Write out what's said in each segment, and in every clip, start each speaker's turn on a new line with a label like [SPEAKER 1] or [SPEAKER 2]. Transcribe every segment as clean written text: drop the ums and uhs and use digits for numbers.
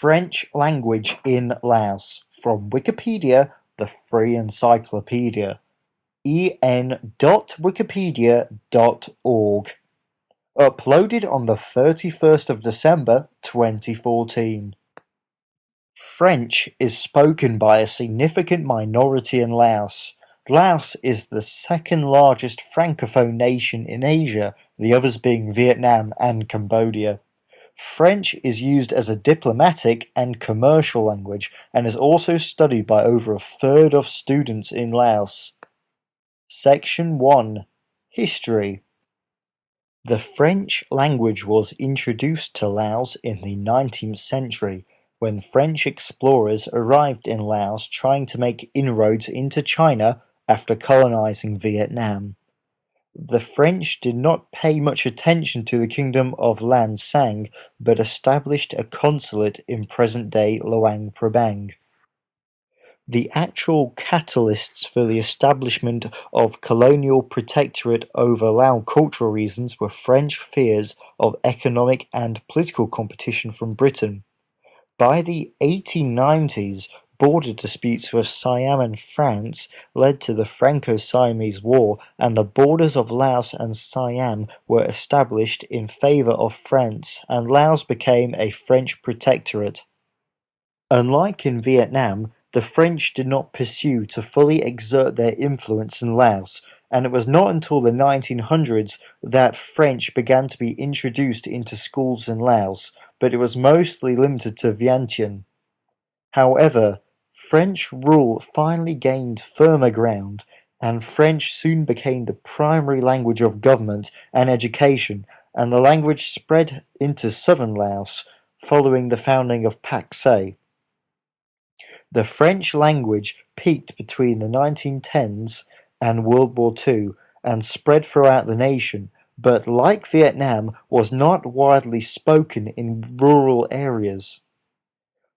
[SPEAKER 1] French language in Laos from Wikipedia, the free encyclopedia. en.wikipedia.org. Uploaded on the 31st of December 2014. French is spoken by a significant minority in Laos. Laos is the second largest francophone nation in Asia, the others being Vietnam and Cambodia. French is used as a diplomatic and commercial language and is also studied by over a third of students in Laos. Section 1. History. The French language was introduced to Laos in the 19th century when French explorers arrived in Laos trying to make inroads into China after colonizing Vietnam. The French did not pay much attention to the kingdom of Lan Sang, but established a consulate in present-day Luang Prabang. The actual catalysts for the establishment of colonial protectorate over Lao cultural reasons were French fears of economic and political competition from Britain. By the 1890s, border disputes with Siam and France led to the Franco-Siamese War, and the borders of Laos and Siam were established in favor of France, and Laos became a French protectorate. Unlike in Vietnam, the French did not pursue to fully exert their influence in Laos, and it was not until the 1900s that French began to be introduced into schools in Laos, but it was mostly limited to Vientiane. However, French rule finally gained firmer ground, and French soon became the primary language of government and education, and the language spread into southern Laos following the founding of Pak Se. The French language peaked between the 1910s and World War II and spread throughout the nation, but like Vietnam, was not widely spoken in rural areas.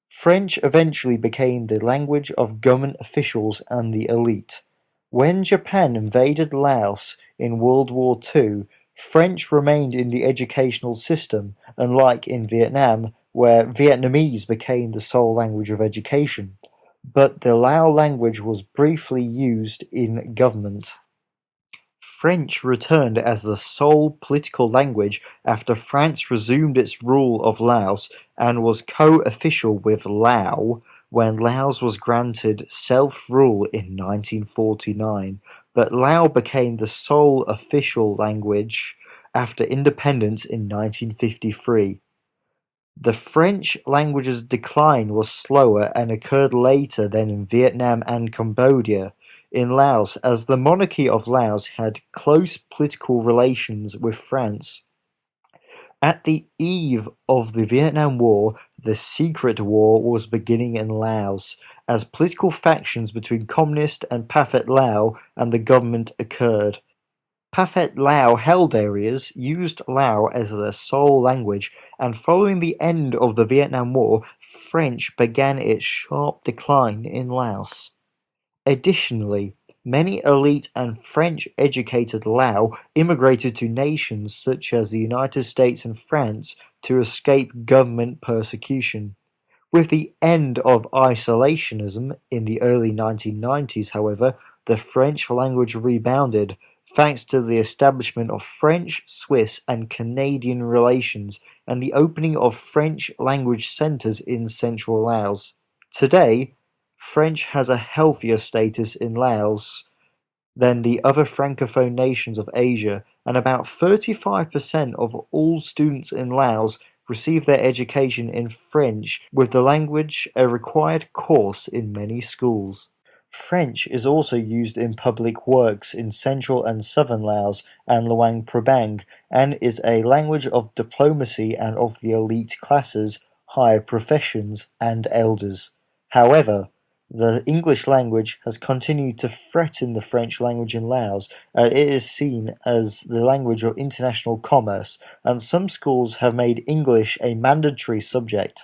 [SPEAKER 1] French eventually became the language of government officials and the elite. When Japan invaded Laos in World War II, French remained in the educational system, unlike in Vietnam, where Vietnamese became the sole language of education, but the Lao language was briefly used in government. French returned as the sole political language after France resumed its rule of Laos and was co-official with Lao when Laos was granted self-rule in 1949, but Lao became the sole official language after independence in 1953. The French language's decline was slower and occurred later than in Vietnam and Cambodia. In Laos, as the monarchy of Laos had close political relations with France. At the eve of the Vietnam War, the Secret War was beginning in Laos, as political factions between Communist and Pathet Lao and the government occurred. Pathet Lao held areas, used Lao as their sole language, and following the end of the Vietnam War, French began its sharp decline in Laos. Additionally, many elite and French-educated Lao immigrated to nations such as the United States and France to escape government persecution. With the end of isolationism in the early 1990s, however, the French language rebounded, thanks to the establishment of French, Swiss, and Canadian relations and the opening of French language centers in central Laos. Today, French has a healthier status in Laos than the other francophone nations of Asia, and about 35% of all students in Laos receive their education in French, with the language a required course in many schools. French is also used in public works in central and southern Laos and Luang Prabang, and is a language of diplomacy and of the elite classes, higher professions, and elders. However, the English language has continued to threaten the French language in Laos, and it is seen as the language of international commerce, and some schools have made English a mandatory subject.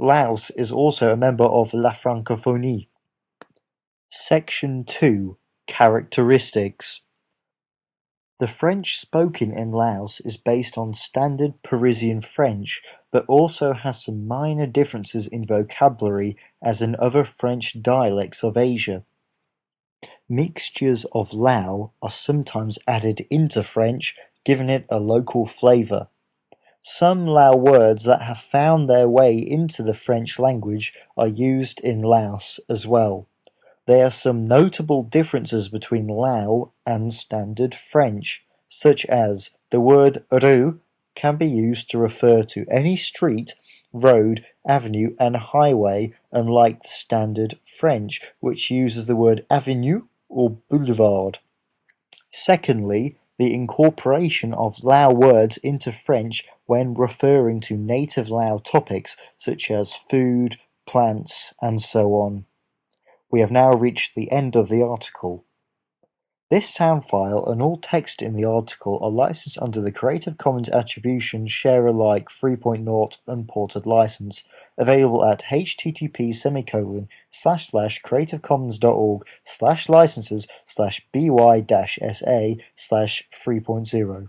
[SPEAKER 1] Laos is also a member of La Francophonie. Section 2. Characteristics. The French spoken in Laos is based on standard Parisian French, but also has some minor differences in vocabulary as in other French dialects of Asia. Mixtures of Lao are sometimes added into French, giving it a local flavour. Some Lao words that have found their way into the French language are used in Laos as well. There are some notable differences between Lao and Standard French, such as the word rue can be used to refer to any street, road, avenue, and highway, unlike the Standard French, which uses the word avenue or boulevard. Secondly, the incorporation of Lao words into French when referring to native Lao topics such as food, plants, and so on. We have now reached the end of the article. This sound file and all text in the article are licensed under the Creative Commons Attribution Share Alike 3.0 Unported license, available at http://creativecommons.org/licenses/by-sa/3.0.